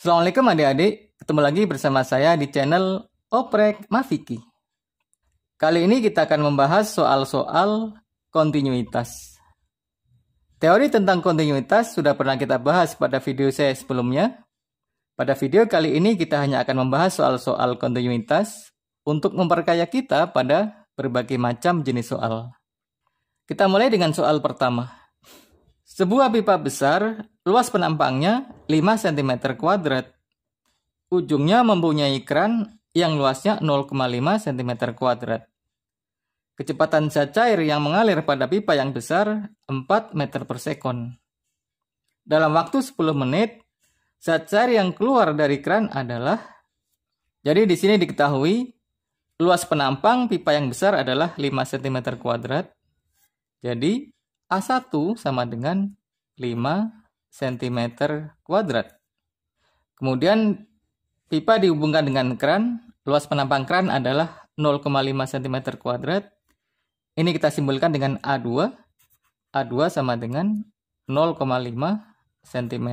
Assalamualaikum adik-adik, ketemu lagi bersama saya di channel Oprek Mafiki. Kali ini kita akan membahas soal-soal kontinuitas. Teori tentang kontinuitas sudah pernah kita bahas pada video saya sebelumnya. Pada video kali ini kita hanya akan membahas soal-soal kontinuitas untuk memperkaya kita pada berbagai macam jenis soal. Kita mulai dengan soal pertama. Sebuah pipa besar, luas penampangnya 5 cm kuadrat. Ujungnya mempunyai keran yang luasnya 0,5 cm kuadrat. Kecepatan zat cair yang mengalir pada pipa yang besar 4 meter per sekon. Dalam waktu 10 menit, zat cair yang keluar dari keran adalah... Jadi di sini diketahui, luas penampang pipa yang besar adalah 5 cm kuadrat. Jadi A1 sama dengan 5 cm kuadrat. Kemudian pipa dihubungkan dengan keran, luas penampang keran adalah 0,5 cm kuadrat. Ini kita simbolkan dengan A2. A2 sama dengan 0,5 cm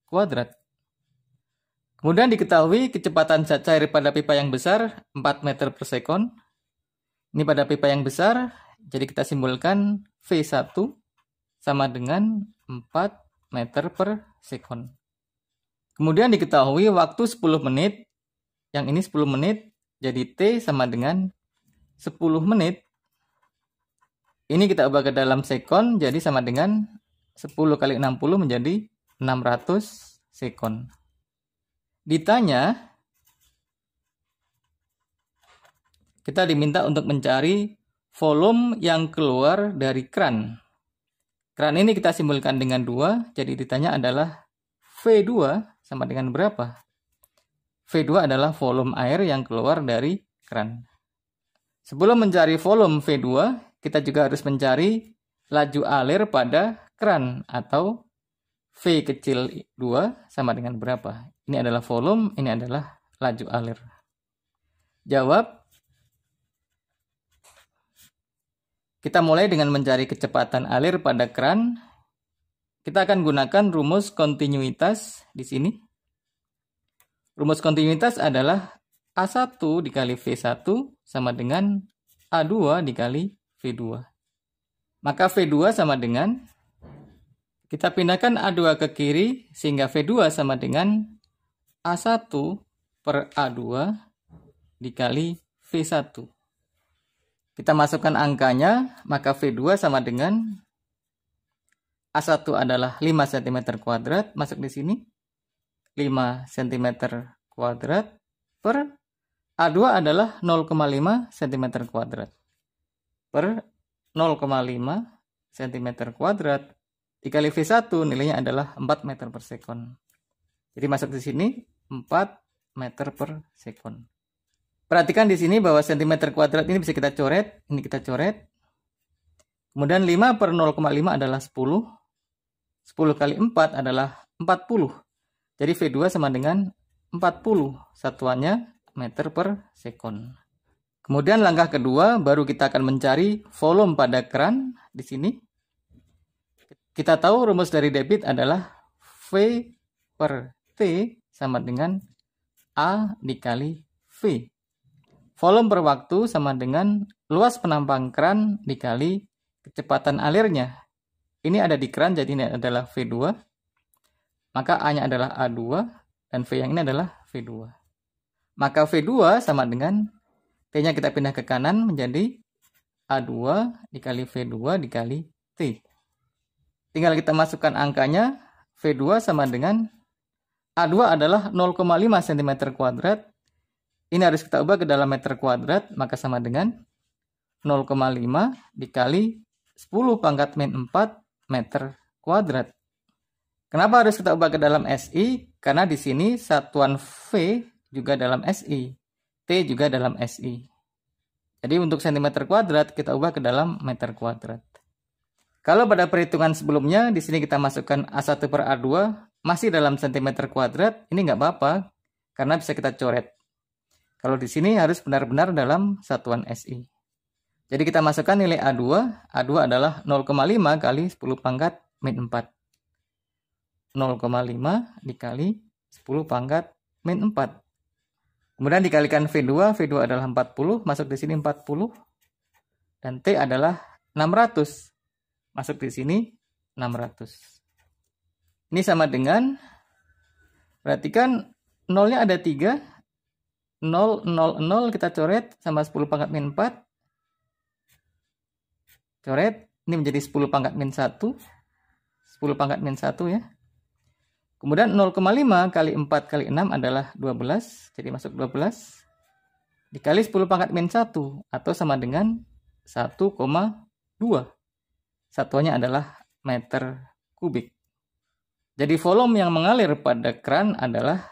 kuadrat. Kemudian diketahui kecepatan zat cair pada pipa yang besar 4 meter per sekon. Ini pada pipa yang besar, jadi kita simbolkan V1 sama dengan 4 meter per sekon. Kemudian diketahui waktu 10 menit, yang ini 10 menit, jadi T sama dengan 10 menit. Ini kita ubah ke dalam sekon, jadi sama dengan 10 kali 60 menjadi 600 sekon. Ditanya, kita diminta untuk mencari volume yang keluar dari keran. Keran ini kita simbolkan dengan 2, jadi ditanya adalah V2 sama dengan berapa? V2 adalah volume air yang keluar dari keran. Sebelum mencari volume V2, kita juga harus mencari laju alir pada keran atau V kecil 2 sama dengan berapa? Ini adalah volume, ini adalah laju alir. Jawab. Kita mulai dengan mencari kecepatan alir pada keran. Kita akan gunakan rumus kontinuitas di sini. Rumus kontinuitas adalah A1 dikali V1 sama dengan A2 dikali V2. Maka V2 sama dengan, kita pindahkan A2 ke kiri sehingga V2 sama dengan A1 per A2 dikali V1. Kita masukkan angkanya, maka V2 sama dengan A1 adalah 5 cm kuadrat, masuk di sini. 5 cm kuadrat per A2 adalah 0,5 cm kuadrat. Per 0,5 cm kuadrat dikali V1 nilainya adalah 4 meter per sekon. Jadi masuk di sini 4 meter per sekon. Perhatikan di sini bahwa cm kuadrat ini bisa kita coret. Ini kita coret. Kemudian 5 per 0,5 adalah 10. 10 kali 4 adalah 40. Jadi V2 sama dengan 40. Satuannya meter per sekon. Kemudian langkah kedua, baru kita akan mencari volume pada keran. Di sini. Kita tahu rumus dari debit adalah V per T sama dengan A dikali V. Volume per waktu sama dengan luas penampang keran dikali kecepatan alirnya. Ini ada di keran, jadi ini adalah V2. Maka A-nya adalah A2 dan V yang ini adalah V2. Maka V2 sama dengan T-nya kita pindah ke kanan menjadi A2 dikali V2 dikali T. Tinggal kita masukkan angkanya. V2 sama dengan A2 adalah 0,5 cm kuadrat. Ini harus kita ubah ke dalam meter kuadrat, maka sama dengan 0,5 dikali 10 pangkat min 4 meter kuadrat. Kenapa harus kita ubah ke dalam SI? Karena di sini satuan V juga dalam SI, T juga dalam SI. Jadi untuk cm kuadrat kita ubah ke dalam meter kuadrat. Kalau pada perhitungan sebelumnya, di sini kita masukkan A1 per A2 masih dalam cm kuadrat, ini nggak apa-apa, karena bisa kita coret. Kalau di sini harus benar-benar dalam satuan SI. Jadi kita masukkan nilai A2. A2 adalah 0,5 kali 10 pangkat min 4. 0,5 dikali 10 10 pangkat min 4. Kemudian dikalikan V2 adalah 40, masuk di sini 40. Dan T adalah 600, masuk di sini 600. Ini sama dengan, perhatikan nolnya ada 3, 0, 0, 0 kita coret sama 10 pangkat min 4. Coret, ini menjadi 10 pangkat min 1. 10 pangkat min 1 ya. Kemudian 0,5 kali 4 kali 6 adalah 12. Jadi masuk 12. Dikali 10 pangkat min 1 atau sama dengan 1,2. Satuannya adalah meter kubik. Jadi volume yang mengalir pada keran adalah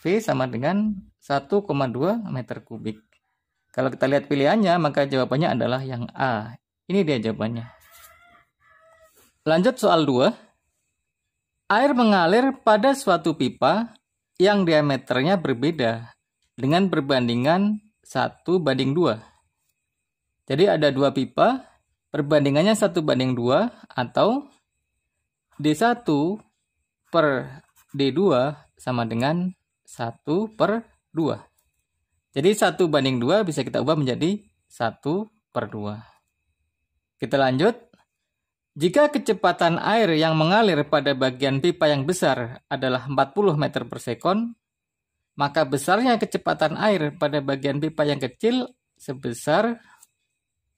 V sama dengan 1,2 meter kubik. Kalau kita lihat pilihannya, maka jawabannya adalah yang A. Ini dia jawabannya. Lanjut soal 2. Air mengalir pada suatu pipa yang diameternya berbeda dengan perbandingan 1:2. Jadi ada 2 pipa, perbandingannya 1:2 atau D1 per D2 sama dengan 1/2. Jadi 1:2 bisa kita ubah menjadi 1/2. Kita lanjut. Jika kecepatan air yang mengalir pada bagian pipa yang besar adalah 40 meter per sekon, maka besarnya kecepatan air pada bagian pipa yang kecil sebesar.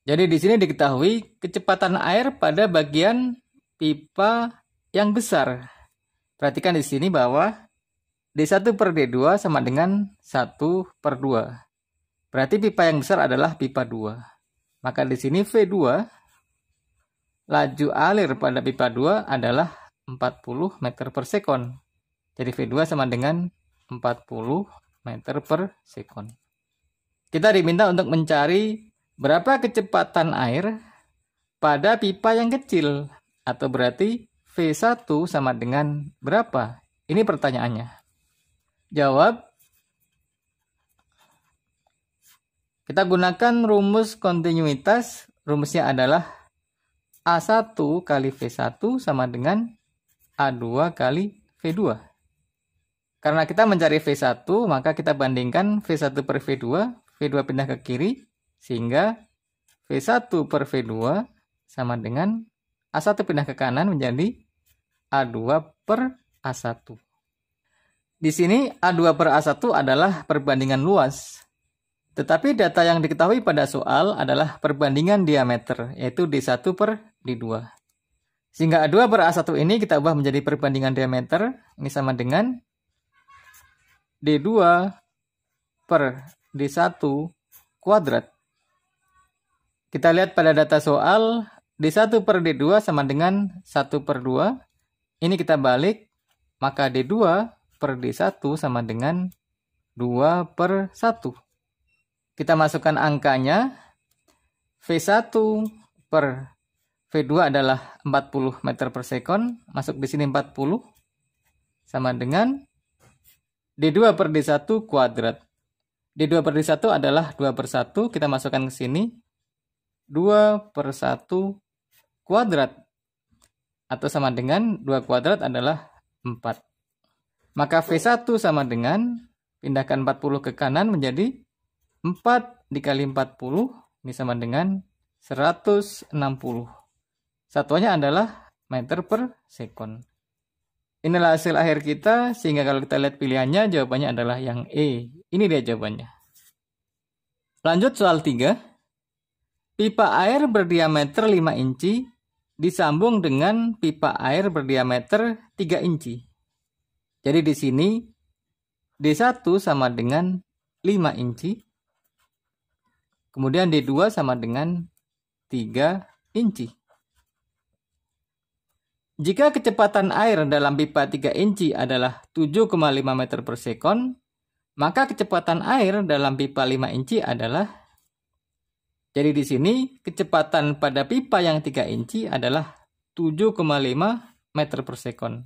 Jadi di sini diketahui kecepatan air pada bagian pipa yang besar. Perhatikan di sini bahwa D1 per D2 sama dengan 1/2. Berarti pipa yang besar adalah pipa 2. Maka di sini V2, laju alir pada pipa 2 adalah 40 meter per sekon. Jadi V2 sama dengan 40 meter per sekon. Kita diminta untuk mencari berapa kecepatan air pada pipa yang kecil. Atau berarti V1 sama dengan berapa? Ini pertanyaannya. Jawab. Kita gunakan rumus kontinuitas. Rumusnya adalah A1 kali V1 sama dengan A2 kali V2. Karena kita mencari V1, maka kita bandingkan V1 per V2. V2 pindah ke kiri, sehingga V1 per V2 sama dengan A1 pindah ke kanan menjadi A2 per A1. Di sini A2 per A1 adalah perbandingan luas. Tetapi data yang diketahui pada soal adalah perbandingan diameter, yaitu D1 per D2. Sehingga A2 per A1 ini kita ubah menjadi perbandingan diameter. Ini sama dengan D2 per D1 kuadrat. Kita lihat pada data soal, D1 per D2 sama dengan 1/2. Ini kita balik, maka D2 per D1 sama dengan 2/1. Kita masukkan angkanya. V1 per V2 adalah 40 meter per sekon. Masuk di sini 40. Sama dengan D2 per D1 kuadrat. D2 per D1 adalah 2/1. Kita masukkan ke sini. 2/1 kuadrat. Atau sama dengan 2 kuadrat adalah 4. Maka V1 sama dengan, pindahkan 40 ke kanan menjadi 4 dikali 40, ini sama dengan 160. Satuannya adalah meter per sekon. Inilah hasil akhir kita, sehingga kalau kita lihat pilihannya, jawabannya adalah yang E. Ini dia jawabannya. Lanjut soal 3. Pipa air berdiameter 5 inci disambung dengan pipa air berdiameter 3 inci. Jadi di sini D1 sama dengan 5 inci. Kemudian D2 sama dengan 3 inci. Jika kecepatan air dalam pipa 3 inci adalah 7,5 meter per sekon, maka kecepatan air dalam pipa 5 inci adalah, jadi di sini kecepatan pada pipa yang 3 inci adalah 7,5 meter per sekon.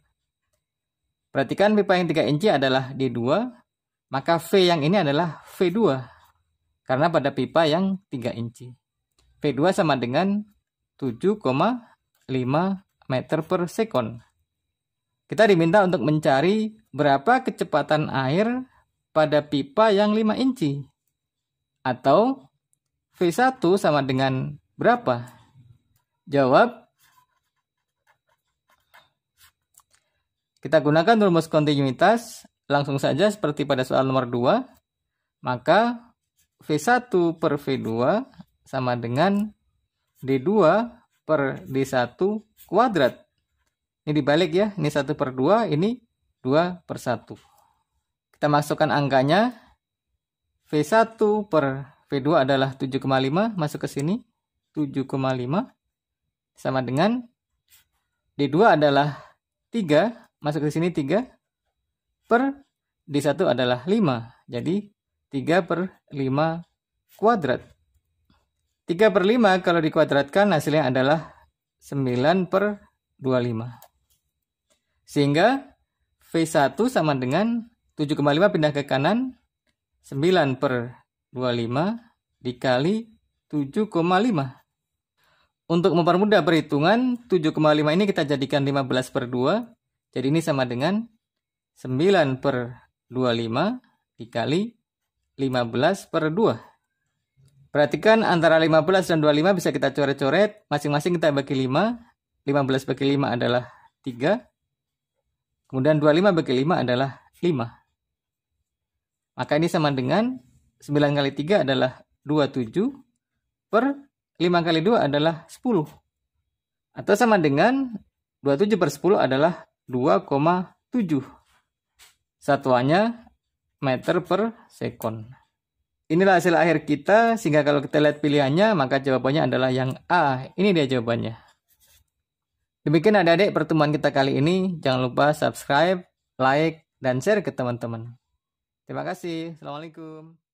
Perhatikan pipa yang 3 inci adalah D2, maka V yang ini adalah V2. Karena pada pipa yang 3 inci. V2 sama dengan 7,5 meter per sekon. Kita diminta untuk mencari berapa kecepatan air pada pipa yang 5 inci. Atau V1 sama dengan berapa? Jawab. Kita gunakan rumus kontinuitas, langsung saja seperti pada soal nomor 2. Maka V1 per V2 sama dengan D2 per D1 kuadrat. Ini dibalik ya, ini 1 per 2, ini 2 per 1. Kita masukkan angkanya. V1 per V2 adalah 7,5, masuk ke sini. 7,5 sama dengan D2 adalah 3, masuk ke sini 3, per D1 adalah 5. Jadi 3 per 5 kuadrat. 3 per 5 kalau dikuadratkan hasilnya adalah 9 per 25. Sehingga V1 sama dengan 7,5 pindah ke kanan, 9 per 25 dikali 7,5. Untuk mempermudah perhitungan, 7,5 ini kita jadikan 15 per 2. Jadi ini sama dengan 9 per 25 dikali 15 per 2. Perhatikan antara 15 dan 25 bisa kita coret-coret. Masing-masing kita bagi 5. 15 bagi 5 adalah 3. Kemudian 25 bagi 5 adalah 5. Maka ini sama dengan 9 kali 3 adalah 27 per 5 kali 2 adalah 10. Atau sama dengan 27 per 10 adalah 2,7. Satuannya meter per sekon. Inilah hasil akhir kita, sehingga kalau kita lihat pilihannya, maka jawabannya adalah yang A. Ini dia jawabannya. Demikian adik-adik pertemuan kita kali ini. Jangan lupa subscribe, like, dan share ke teman-teman. Terima kasih. Assalamualaikum.